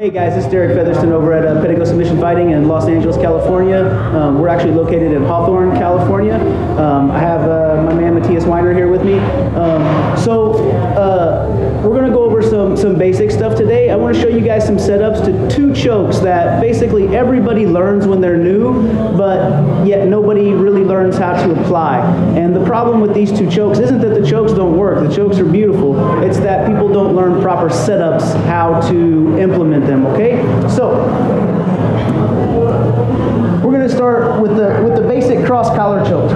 Hey guys, this is Derek Featherston over at Pedigo Submission Fighting in Los Angeles, California. We're actually located in Hawthorne, California. I have my man Matthias Weiner here with me. We're going to go over some basic stuff today. I want to show you guys some setups to 2 chokes that basically everybody learns when they're new, but yet nobody really learns how to apply. And the problem with these 2 chokes isn't that the chokes don't work. The chokes are beautiful. It's that people don't learn proper setups how to implement them, okay? So we're going to start with the basic cross collar chokes.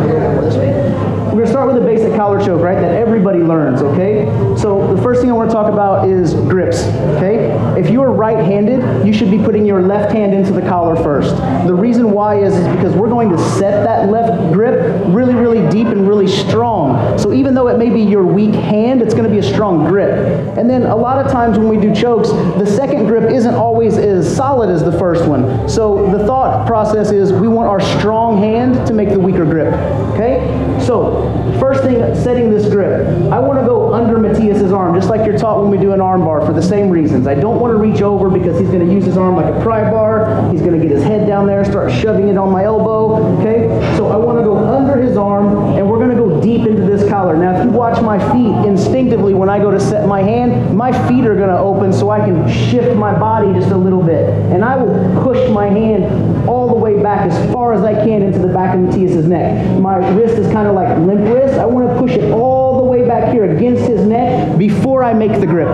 We're going to start with the basic collar choke, right, that everybody learns, okay? So the first thing I want to talk about is grips, okay? If you are right-handed, you should be putting your left hand into the collar first. The reason why is because we're going to set that left grip really, really deep and really strong. So even though it may be your weak hand, it's going to be a strong grip. And then a lot of times when we do chokes, the second grip isn't always as solid as the first one. So the thought process is we want our strong hand to make the weaker grip, okay? So first thing, setting this grip. I want to go under Matthias's arm, just like you're taught when we do an arm bar for the same reasons. I don't want to reach over because he's going to use his arm like a pry bar. He's going to get his head down there, start shoving it on my elbow, okay? So I want to go under his arm, and we're going to go deep into this collar. Now, if you watch my feet, instinctively when I go to set my hand, my feet are going to open so I can shift my body just a little bit. And I will push my hand all the way back as far as I can into the back of Matthias's neck. My wrist is kind of like limp wrist. I want to push it all the way back here against his neck before I make the grip.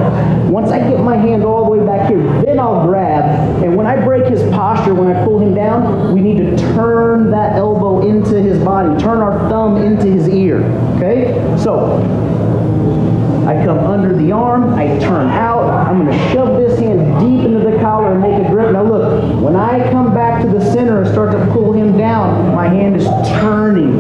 Once I get my hand all the way back here, then I'll grab. And when I break his posture, when I pull him down, we need to turn that elbow into his body, turn our thumb into his ear, okay? So I come under the arm, I turn out, I'm going to shove this hand deep into the collar and make a grip. Now look, when I come back to the center and start to pull him down, my hand is turning.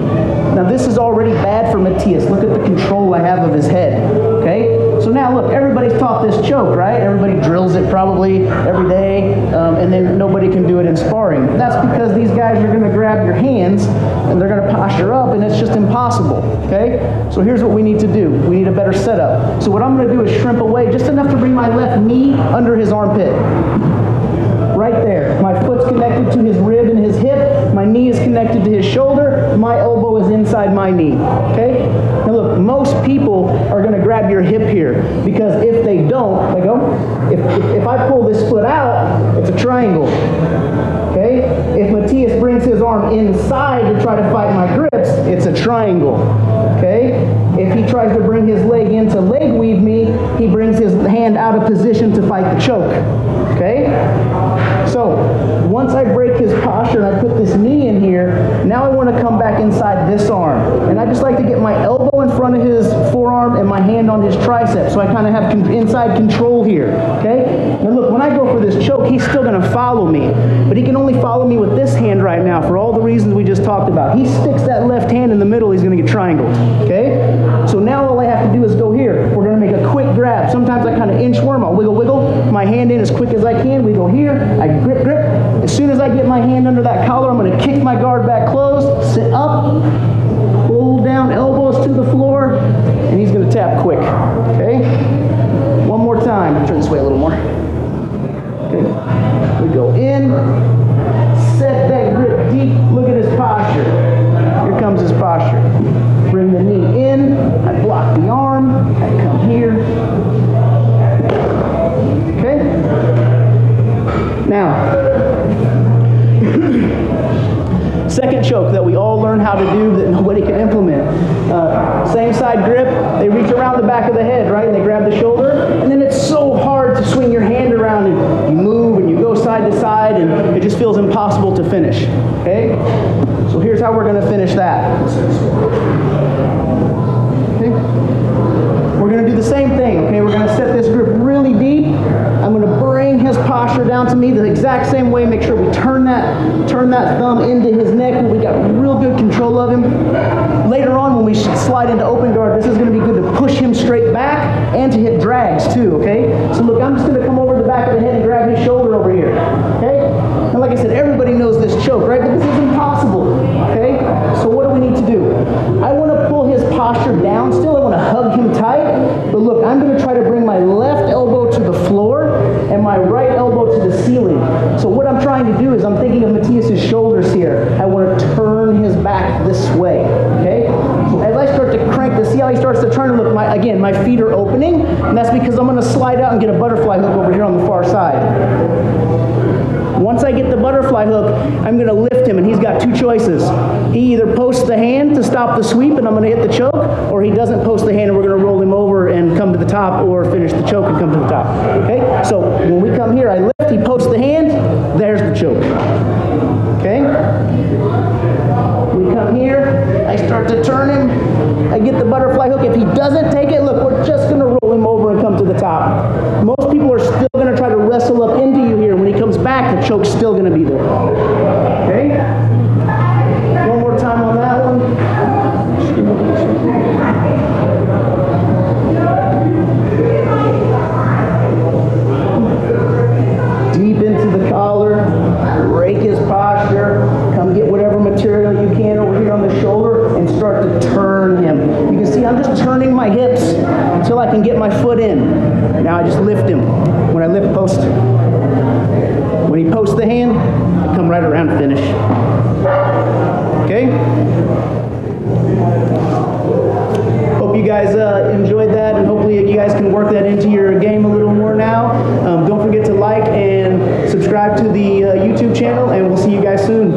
Now this is already bad for Matthias. Look at the control I have of his head, okay? So now look, everybody's taught this choke, right? Everybody drills it probably every day, and then nobody can do it in sparring. That's because these guys are going to grab your hands and they're going to posture up, and it's just impossible, okay? So here's what we need to do. We need a better setup. So what I'm going to do is shrimp away just enough to bring my left knee under his armpit. Right there. My foot's connected to his rib and his hip. My knee is connected to his shoulder. My elbow is inside my knee. Okay? Now look, most people are going to grab your hip here because if they don't, they go, if I pull this foot out, it's a triangle. Okay? If Matthias brings his arm inside to try to fight my grips, it's a triangle. Okay? If he tries to bring his leg in to leg weave me, he brings his hand out of position to fight the choke. Okay? So, once I break his posture and I put this knee in here, now I want to come back inside this arm. And I just like to get my elbow in front of his forearm and my hand on his tricep, so I kind of have inside control here. Okay? Now look, when I go for this choke, he's still going to follow me. But he can only follow me with this hand right now for all the reasons we just talked about. He sticks that left hand in the middle, he's going to get triangled. Okay? So now all I have to do is go here. We're going to make a quick grab. Sometimes I kind of inchworm, I'll wiggle, wiggle, my hand in as quick as I can. We go here, I grip, grip. As soon as I get my hand under that collar, I'm going to kick my guard back closed, sit up, pull down, elbows to the floor, and he's going to tap quick. Okay? One more time. Turn this way a little more. Okay. We go in, set that grip deep. Look at his posture. Here comes his posture. Bring the knee in, I block the arm, I come here. Okay? Now, second choke that we all learn how to do that nobody can implement. Same side grip, they reach around the back of the head, right? And they grab the shoulder, and then it's so hard to swing your hand around, and you move and you go side to side, and it just feels impossible to finish. Okay? So here's how we're going to finish that. Okay? We're going to do the same thing, okay? We're going to set this grip really deep. I'm going to bring his posture down to me the exact same way. Make sure we turn that thumb into his neck. We got real good control of him. Later on, when we slide into open guard, this is going to be good to push him straight back and to hit drags too, okay? So look, I'm just going to come over the back of the head and grab his shoulder over here, okay? And like I said, everybody knows this choke, right? But this is impossible, okay? So what do we need to do? I want to pull his posture down still. I want to hug him tight. But look, I'm going to try to bring my left elbow to the floor and my right elbow to the hand, my feet are opening, and that's because I'm going to slide out and get a butterfly hook over here on the far side. Once I get the butterfly hook, I'm going to lift him, and he's got two choices. He either posts the hand to stop the sweep, and I'm going to hit the choke, or he doesn't post the hand, and we're going to roll him over and come to the top, or finish the choke and come to the top. Okay? So when we come here, I lift, he posts the hand, there's the choke. Okay? We come here, I start to turn him, I get the butterfly hook. If he doesn't take it, look, we're just going to roll him over and come to the top. Most people are still going to try to wrestle up into you here. When he comes back, the choke's still going to be there. Okay? One more time on that one. Deep into the collar, break his posture, come get whatever material you can over here on the shoulder and start to turn him. You can see I'm just turning my hips until I can get my foot in. Now I just lift him. When I lift post, when he posts the hand, I come right around and finish. Okay? Hope you guys enjoyed that, and hopefully you guys can work that into your game a little more now. Don't forget to like and subscribe to the YouTube channel, and we'll see you guys soon.